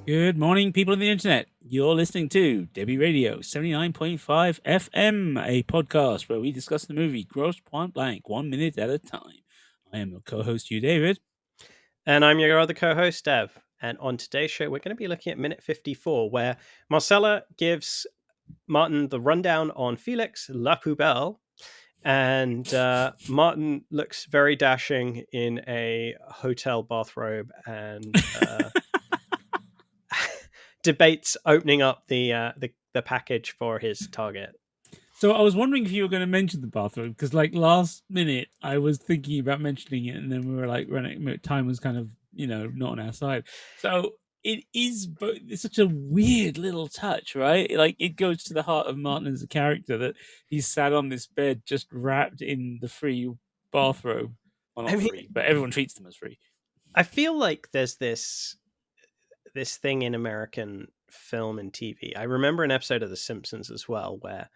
Good morning, people on the internet. You're listening to Debi Radio 79.5 FM, a podcast where we discuss the movie Grosse Pointe Blank 1 minute at a time. I am your co-host, Hugh David. And I'm your other co-host, Dev. And on today's show, we're going to be looking at minute 54, where Marcella gives Martin the rundown on Felix La Poubelle. And Martin looks very dashing in a hotel bathrobe and debates opening up the package for his target. So I was wondering if you were going to mention the bathroom, because like last minute I was thinking about mentioning it, and then we were like running. Time was kind of not on our side. So it's such a weird little touch, right? Like it goes to the heart of Martin as a character that he's sat on this bed just wrapped in the free bathrobe. Well, not free, but everyone treats them as free. I feel like there's this thing in American film and TV. I remember an episode of The Simpsons as well where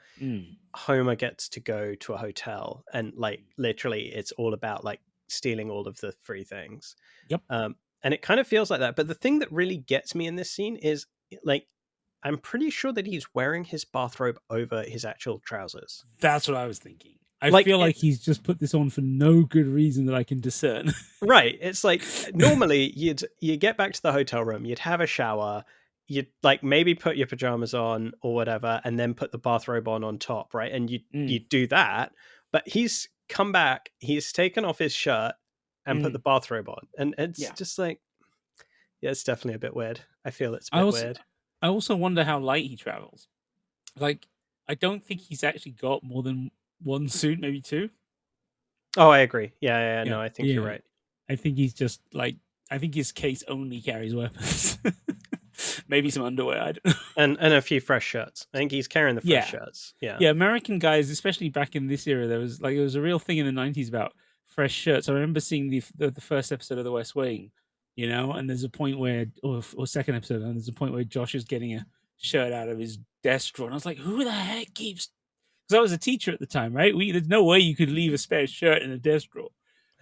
Homer gets to go to a hotel and like literally it's all about like stealing all of the free things. Yep. And it kind of feels like that. But the thing that really gets me in this scene is like I'm pretty sure that he's wearing his bathrobe over his actual trousers. That's what I was thinking. I feel like he's just put this on for no good reason that I can discern. Right. It's like normally you get back to the hotel room, you'd have a shower, you'd like maybe put your pajamas on or whatever, and then put the bathrobe on top, right? And you do that. But he's come back, he's taken off his shirt and put the bathrobe on. And it's just like, yeah, it's definitely a bit weird. I feel it's a bit weird. I also wonder how light he travels. Like, I don't think he's actually got more than one suit, maybe two. Oh, I agree. Yeah. No, I think you're right. I think he's just like, I think his case only carries weapons. Maybe some underwear. I don't know. And a few fresh shirts. I think he's carrying the fresh shirts. Yeah. Yeah, American guys, especially back in this era, there was a real thing in the 90s about fresh shirts. I remember seeing the first episode of The West Wing, and there's a point where, or second episode, and there's a point where Josh is getting a shirt out of his desk drawer. And I was like, who the heck keeps... Because I was a teacher at the time, right? There's no way you could leave a spare shirt in a desk drawer.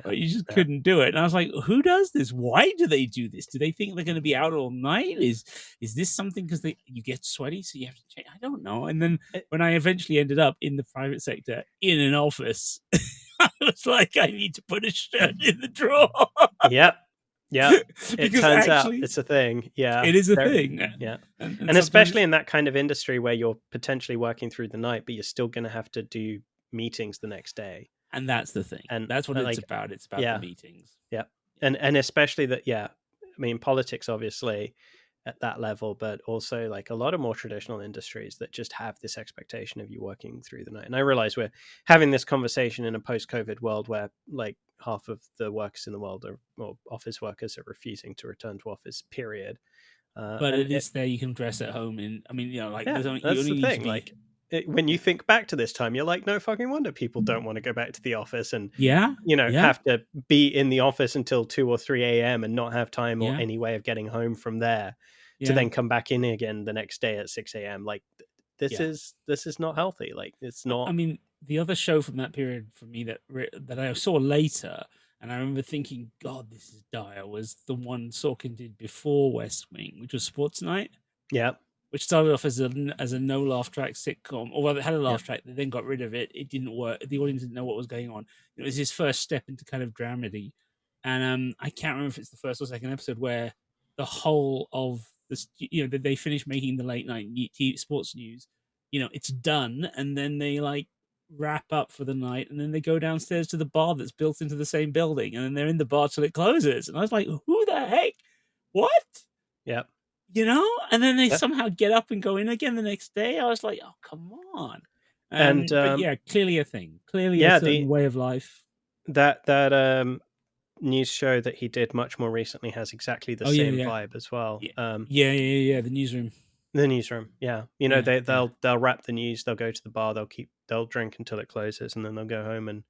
But you just couldn't do it. And I was like, who does this? Why do they do this? Do they think they're going to be out all night? Is this something because you get sweaty, so you have to change? I don't know. And then when I eventually ended up in the private sector in an office, I was like, I need to put a shirt in the drawer. Yep. Yeah, it turns out it's a thing. Yeah, it is a thing. Yeah, and especially in that kind of industry where you're potentially working through the night, but you're still going to have to do meetings the next day. And that's the thing. And that's what it's about. It's about the meetings. Yeah, and especially that. Yeah, I mean politics obviously at that level, but also like a lot of more traditional industries that just have this expectation of you working through the night. And I realize we're having this conversation in a post-COVID world where like half of the workers in the world or office workers are refusing to return to office, period. But at least there you can dress at home. That's the thing. Like when you think back to this time, you're like, no fucking wonder people don't want to go back to the office and have to be in the office until 2 or 3 a.m. and not have time or any way of getting home from there to then come back in again the next day at 6 a.m. Like this is not healthy. Like it's not. I mean, the other show from that period for me that I saw later, and I remember thinking, God, this is dire, was the one Sorkin did before West Wing, which was Sports Night. Yeah. Which started off as a no laugh track sitcom, or rather, it had a laugh track. They then got rid of it. It didn't work. The audience didn't know what was going on. It was his first step into kind of dramedy, and I can't remember if it's the first or second episode where the whole of this, that they finish making the late night sports news. It's done, and then they like wrap up for the night, and then they go downstairs to the bar that's built into the same building, and then they're in the bar till it closes. And I was like, who the heck? What? Yeah. And then they somehow get up and go in again the next day. I was like, oh, come on. But clearly a thing. Clearly a certain way of life. That news show that he did much more recently has exactly the same vibe as well. The Newsroom. The Newsroom, yeah. They'll wrap the news, they'll go to the bar, they'll drink until it closes, and then they'll go home and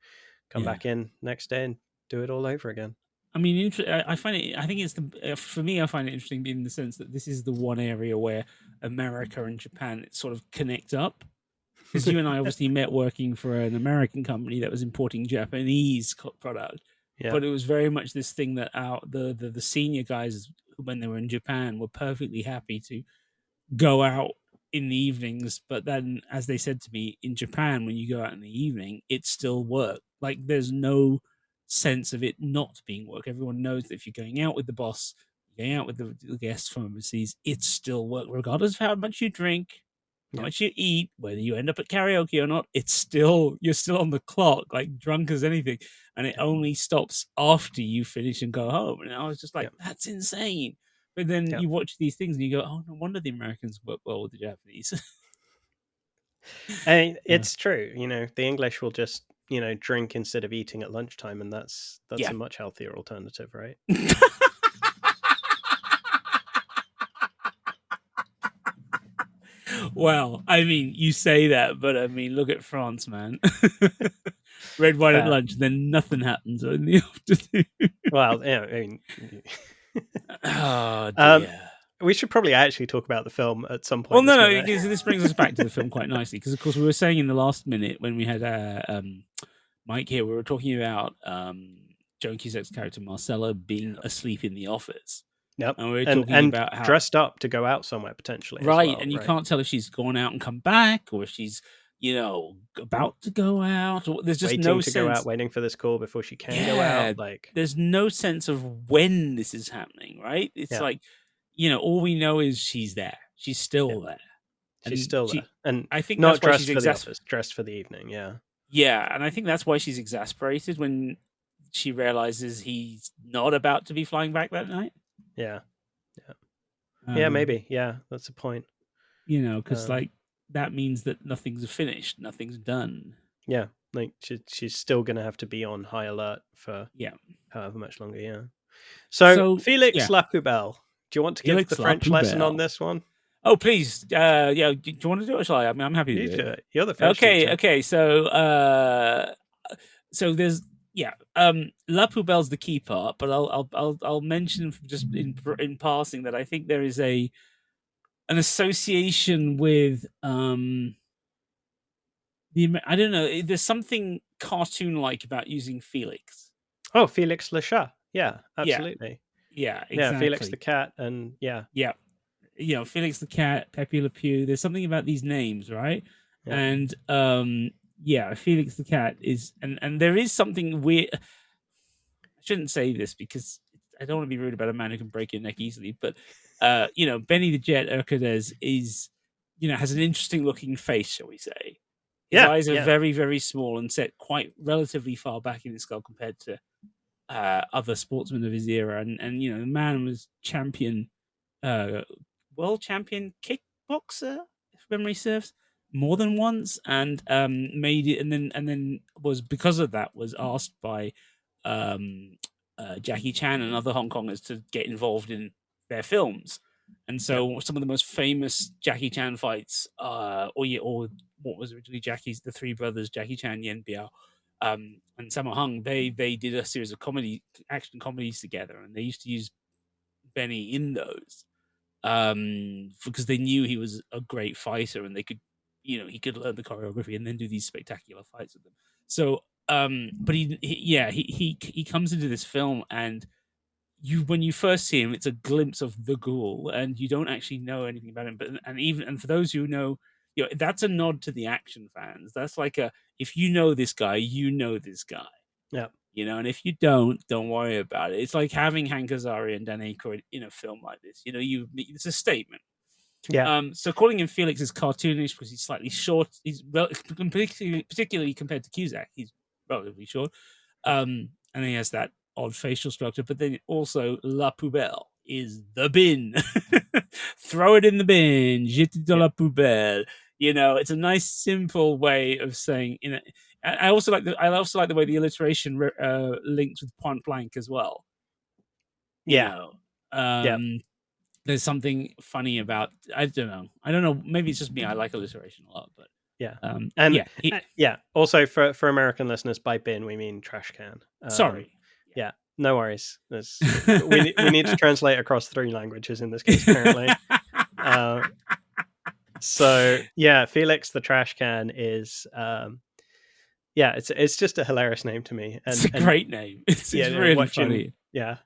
come back in next day and do it all over again. I mean, I find it. I think it's for me. I find it interesting in the sense that this is the one area where America and Japan sort of connect up. Because you and I obviously met working for an American company that was importing Japanese product, but it was very much this thing that the senior guys when they were in Japan were perfectly happy to go out in the evenings, but then, as they said to me, in Japan, when you go out in the evening, it's still work. Like, there's no sense of it not being work. Everyone knows that if you're going out with the boss, going out with the guests from overseas, it's still work, regardless of how much you drink, how much you eat, whether you end up at karaoke or not. It's still, you're still on the clock, like drunk as anything, and it only stops after you finish and go home. And I was just like, that's insane. But then you watch these things and you go, oh, no wonder the Americans work well with the Japanese. And it's true, the English will just, drink instead of eating at lunchtime, and that's a much healthier alternative, right? Well, I mean, you say that, but I mean, look at France, man. Red wine at lunch, then nothing happens in the afternoon. Well, yeah, I mean, oh dear. We should probably actually talk about the film at some point. Well, no, because this brings us back to the film quite nicely. Because of course, we were saying in the last minute when we had Mike here, we were talking about Joan Cusack's character Marcella being asleep in the office. Yep. And we were talking about how dressed up to go out somewhere potentially. Right, as well, and you can't tell if she's gone out and come back, or if she's, about to go out. Or there's just waiting no to sense. Go out, waiting for this call before she can go out. Like, there's no sense of when this is happening, right? It's like, all we know is she's there. She's still there. She's still there, and I think not that's dressed for the office, dressed for the evening. Yeah, and I think that's why she's exasperated when she realizes he's not about to be flying back that night. Yeah, maybe. Yeah, that's a point. Because that means that nothing's finished, nothing's done. Yeah, like she's still going to have to be on high alert for however much longer. Yeah. So Felix La Poubelle, do you want to give the French lesson on this one? Oh, please. Do you want to do it or shall I? I mean, I'm happy to do it. You're the French teacher. Okay. So there's La Poubelle's the key part, but I'll mention just in passing that I think there is an association with I don't know. There's something cartoon-like about using Felix. Oh, Felix Le Chat. Yeah, absolutely. Yeah, exactly. Felix the cat, and Felix the cat, Pepe Le Pew. There's something about these names, right? Yeah. And Felix the cat is, and there is something weird. I shouldn't say this because I don't want to be rude about a man who can break your neck easily, but Benny the Jet Urquidez is, has an interesting looking face, shall we say? His eyes are very, very small and set quite relatively far back in his skull compared to other sportsmen of his era. And the man was world champion kickboxer, if memory serves, more than once, and made it, and then was, because of that, was asked by Jackie Chan and other Hong Kongers to get involved in their films. And so some of the most famous Jackie Chan fights, or what was originally the three brothers, Jackie Chan, Yen Biao, and Sammo Hung, they did a series of action comedies together, and they used to use Benny in those because they knew he was a great fighter, and they could, he could learn the choreography and then do these spectacular fights with them. So, but he comes into this film, and when you first see him, it's a glimpse of the ghoul, and you don't actually know anything about him. But and for those who know, that's a nod to the action fans. That's like if you know this guy, you know this guy. Yeah. And if you don't worry about it. It's like having Hank Azaria and Dan Aykroyd in a film like this. It's a statement. Yeah. So calling him Felix is cartoonish because he's slightly short. He's particularly compared to Cusack, he's relatively short. And he has that odd facial structure. But then also La Poubelle is the bin. Throw it in the bin. Jeter dans la poubelle. It's a nice, simple way of saying. I also like the way the alliteration links with Pointe Blank as well. There's something funny about. I don't know. Maybe it's just me. I like alliteration a lot, but Also, for American listeners, by bin we mean trash can. Sorry. Yeah. No worries. We need to translate across 3 languages in this case, apparently. Felix the trash can is it's just a hilarious name to me. It's a great name. It's really funny. Yeah.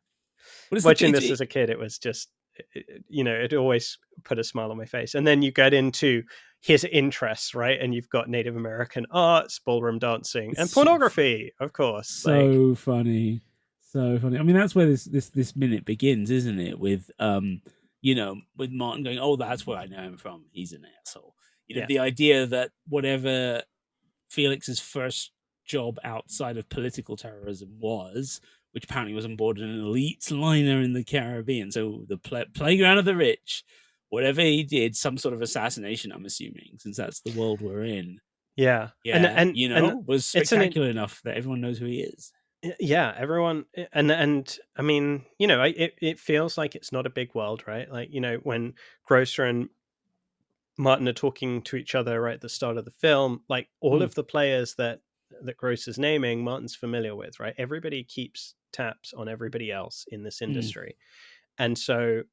watching this as a kid, it was just, it always put a smile on my face. And then you get into his interests, right? And you've got Native American arts, ballroom dancing, and pornography, of course. So funny. So funny. I mean, that's where this minute begins, isn't it? With with Martin going, "Oh, that's where I know him from. He's an asshole." The idea that whatever Felix's first job outside of political terrorism was, which apparently was on board an elite liner in the Caribbean, so the playground of the rich, whatever he did, some sort of assassination, I'm assuming, since that's the world we're in. Yeah. And was spectacular enough that everyone knows who he is. Yeah, everyone, and I mean, it feels like it's not a big world, right? Like, when Grosse and Martin are talking to each other right at the start of the film, like all of the players that Grosse is naming, Martin's familiar with, right? Everybody keeps tabs on everybody else in this industry. And so,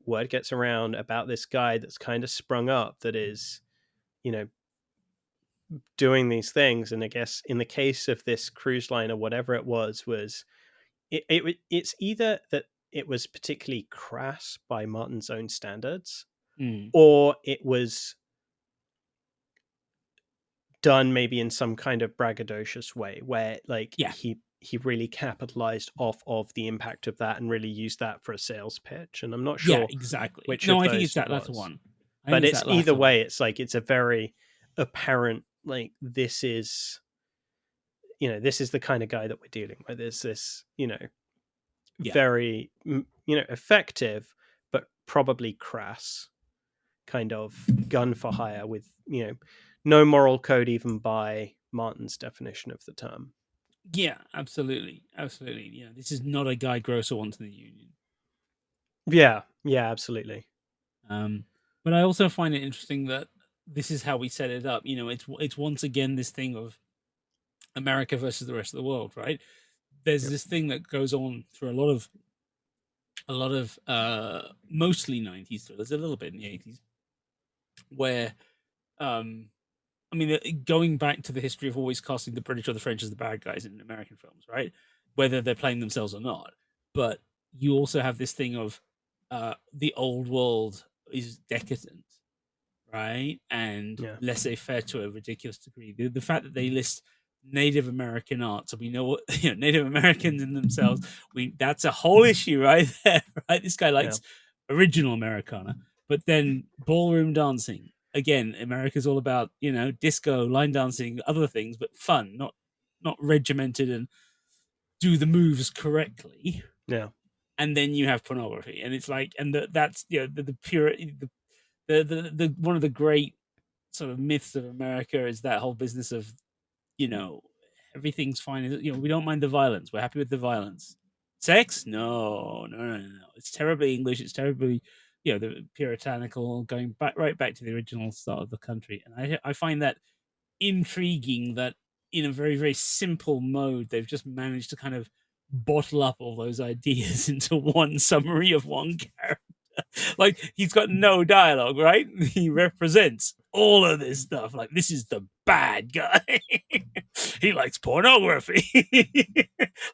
word gets around about this guy that's kind of sprung up that is, doing these things. And I guess in the case of this cruise line or whatever it was it's either that it was particularly crass by Martin's own standards, or it was done maybe in some kind of braggadocious way where he really capitalized off of the impact of that and really used that for a sales pitch. And I'm not sure exactly which no of I those think it's that was. latter one. But it's either way, it's like it's a very apparent, like, this is the kind of guy that we're dealing with. There's this very effective but probably crass kind of gun for hire with no moral code even by Martin's definition of the term. Yeah, absolutely. This is not a guy Grosse wants in the union. Yeah, absolutely. But I also find it interesting that this is how we set it up. It's once again this thing of America versus the rest of the world, right? There's this thing that goes on through a lot of mostly 90s thrillers, a little bit in the 80s, where going back to the history of always casting the British or the French as the bad guys in American films, right? Whether they're playing themselves or not. But you also have this thing of the old world is decadent, right? And laissez-faire to a ridiculous degree. The fact that they list Native American art, so we know what Native Americans in themselves, that's a whole issue right there, right? This guy likes original Americana, but then ballroom dancing, again, America's all about disco, line dancing, other things, but fun, not regimented and do the moves correctly. And then you have pornography, and it's like, and that's the pure the one of the great sort of myths of America is that whole business of everything's fine. We don't mind the violence. We're happy with the violence. Sex? No. It's terribly English. It's terribly, the puritanical, going right back to the original start of the country. And I find that intriguing that in a very, very simple mode, they've just managed to kind of bottle up all those ideas into one summary of one character. Like, he's got no dialogue, right? He represents all of this stuff. Like, this is the bad guy. He likes pornography.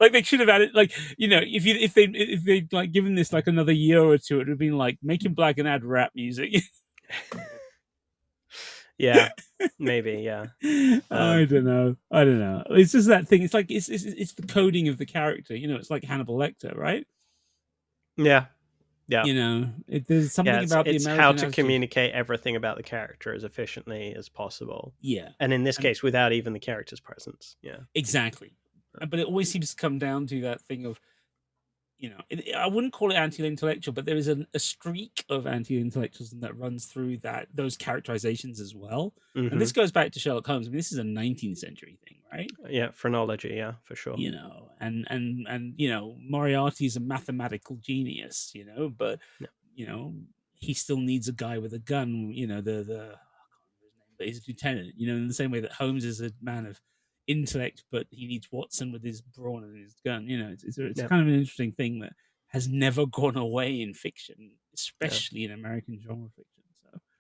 Like, they should have added, like, if they like given this like another year or two, it would have been like, make him black and add rap music. Yeah, maybe. Yeah. I don't know. It's just that thing. It's like it's the coding of the character. It's like Hannibal Lecter, right? Yeah. There's something about the American how to communicate everything about the character as efficiently as possible. Yeah, and in this case, without even the character's presence. Yeah, exactly. But it always seems to come down to that thing of, I wouldn't call it anti-intellectual, but there is a streak of anti-intellectualism that runs through those characterizations as well. And this goes back to Sherlock Holmes. I mean, this is a 19th century thing, right? Yeah, phrenology, yeah, for sure. And Moriarty is a mathematical genius, but he still needs a guy with a gun. I can't remember his name, but he's a lieutenant. In the same way that Holmes is a man of intellect, but he needs Watson with his brawn and his gun. It's kind of an interesting thing that has never gone away in fiction, especially in American genre fiction.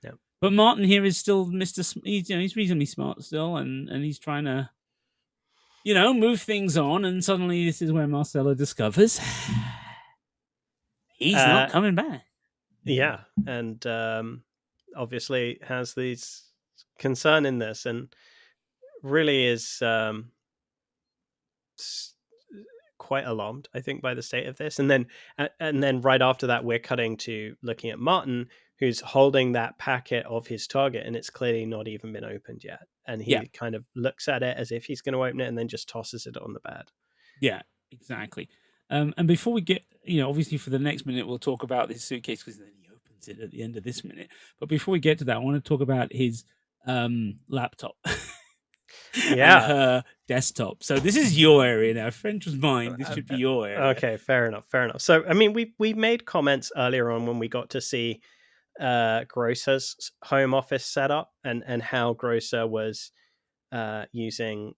So, but Martin here is still Mr. He's reasonably smart still, and he's trying to, move things on. And suddenly, this is where Marcella discovers He's not coming back. Yeah, and obviously has these concern in this, and really is quite alarmed, I think, by the state of this. And then right after that, we're cutting to looking at Martin, who's holding that packet of his target, and it's clearly not even been opened yet. And he kind of looks at it as if he's going to open it, and then just tosses it on the bed. Yeah, exactly. And before we get, obviously for the next minute, we'll talk about this suitcase because then he opens it at the end of this minute. But before we get to that, I want to talk about his laptop. And her desktop. So this is your area now. French was mine. This should be your area. Okay, fair enough. So I mean, we made comments earlier on when we got to see Grosse's home office setup and how Grosse was using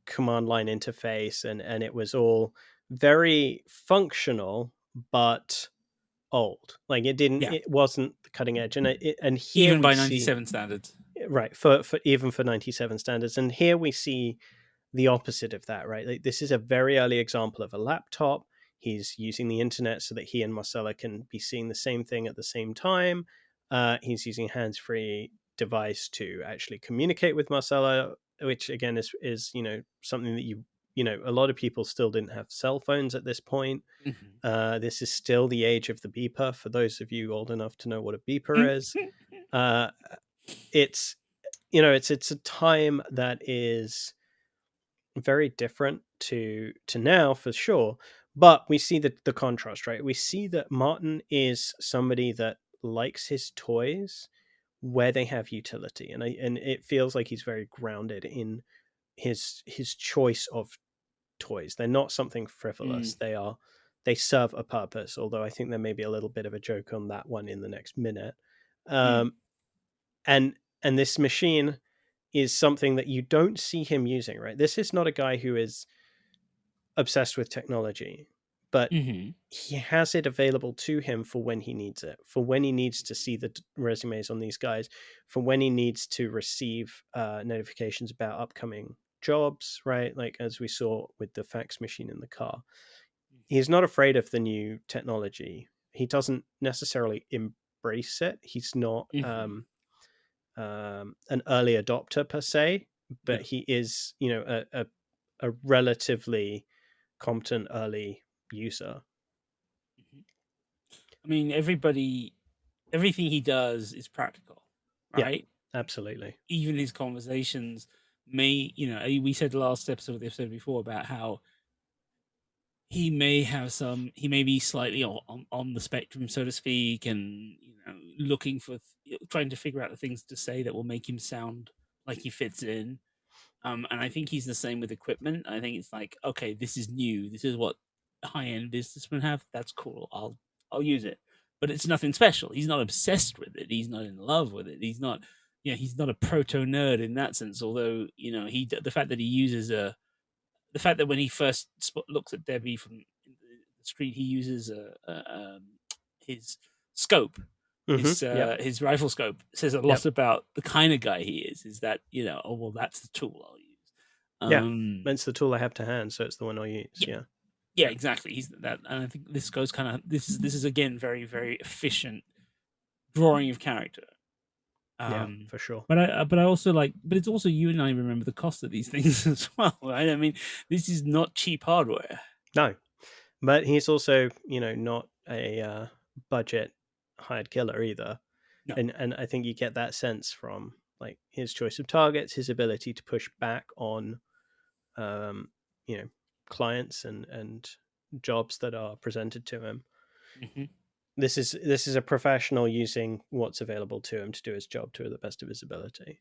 command line interface, and it was all very functional but old. Like it wasn't the cutting edge, and here even by 97 standards. Right, for even for 97 standards. And here we see the opposite of that, right? Like, this is a very early example of a laptop. He's using the internet so that he and Marcella can be seeing the same thing at the same time. He's using a hands-free device to actually communicate with Marcella, which again is something that a lot of people still didn't have cell phones at this point. Mm-hmm. This is still the age of the beeper, for those of you old enough to know what a beeper is. It's it's a time that is very different to now, for sure, but we see the contrast, right? We see that Martin is somebody that likes his toys where they have utility, and it feels like he's very grounded in his choice of toys. They're not something frivolous. They serve a purpose, although I think there may be a little bit of a joke on that one in the next minute. And this machine is something that you don't see him using, right? This is not a guy who is obsessed with technology, but he has it available to him for when he needs it, for when he needs to see the resumes on these guys, for when he needs to receive notifications about upcoming jobs, right? Like as we saw with the fax machine in the car. He's not afraid of the new technology. He doesn't necessarily embrace it. He's not an early adopter per se, but he is, a relatively competent early user. I mean, everything he does is practical, right? Yeah, absolutely. Even his conversations we said the last episode of the episode before about how he may be slightly on the spectrum, so to speak, and looking for trying to figure out the things to say that will make him sound like he fits in. And I think he's the same with equipment. I think it's like, okay, this is new. This is what high-end businessmen have. That's cool. I'll use it. But it's nothing special. He's not obsessed with it. He's not in love with it. He's not, he's not a proto nerd in that sense. Although, the fact that he uses the fact that when he first looks at Debbie from the street, he uses his scope, his rifle scope, says a lot about the kind of guy he is. Is that oh well, that's the tool I'll use. It's the tool I have to hand, so it's the one I'll use. Yeah, exactly. He's that, and I think this goes kind of this is again very, very efficient drawing of character. For sure. But I also but it's also, you and I remember the cost of these things as well, right? I mean, this is not cheap hardware. No, but he's also, not a budget hired killer either. No. And I think you get that sense from like his choice of targets, his ability to push back on, clients and jobs that are presented to him. This is a professional using what's available to him to do his job to the best of his ability,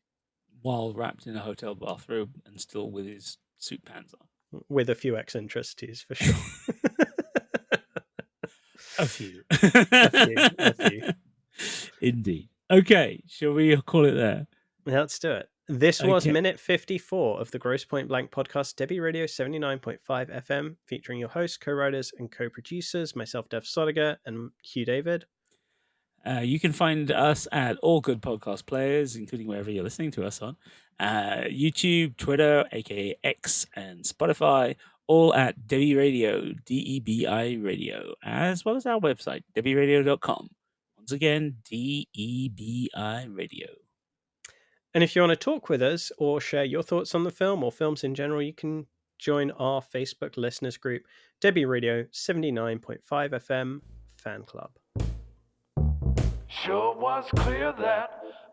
while wrapped in a hotel bathrobe and still with his suit pants on, with a few eccentricities for sure. a few. A few. Indeed. Okay, shall we call it there? Let's do it. This was minute 54 of the Grosse Pointe Blank podcast, Debi Radio 79.5 FM, featuring your hosts, co-writers, and co-producers, myself, Dev Sodiger, and Hugh David. You can find us at all good podcast players, including wherever you're listening to us on, YouTube, Twitter, aka X, and Spotify, all at Debi Radio, DEBI Radio, as well as our website, debiradio.com. Once again, DEBI Radio. And if you want to talk with us or share your thoughts on the film or films in general, you can join our Facebook listeners group, Debi Radio 79.5 FM Fan Club. Sure was clear that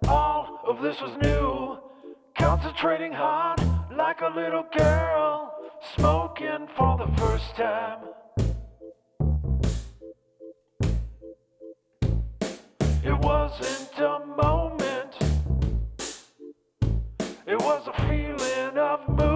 all of this was new. Concentrating hard like a little girl, smoking for the first time. It wasn't a moment, it was a feeling of movement.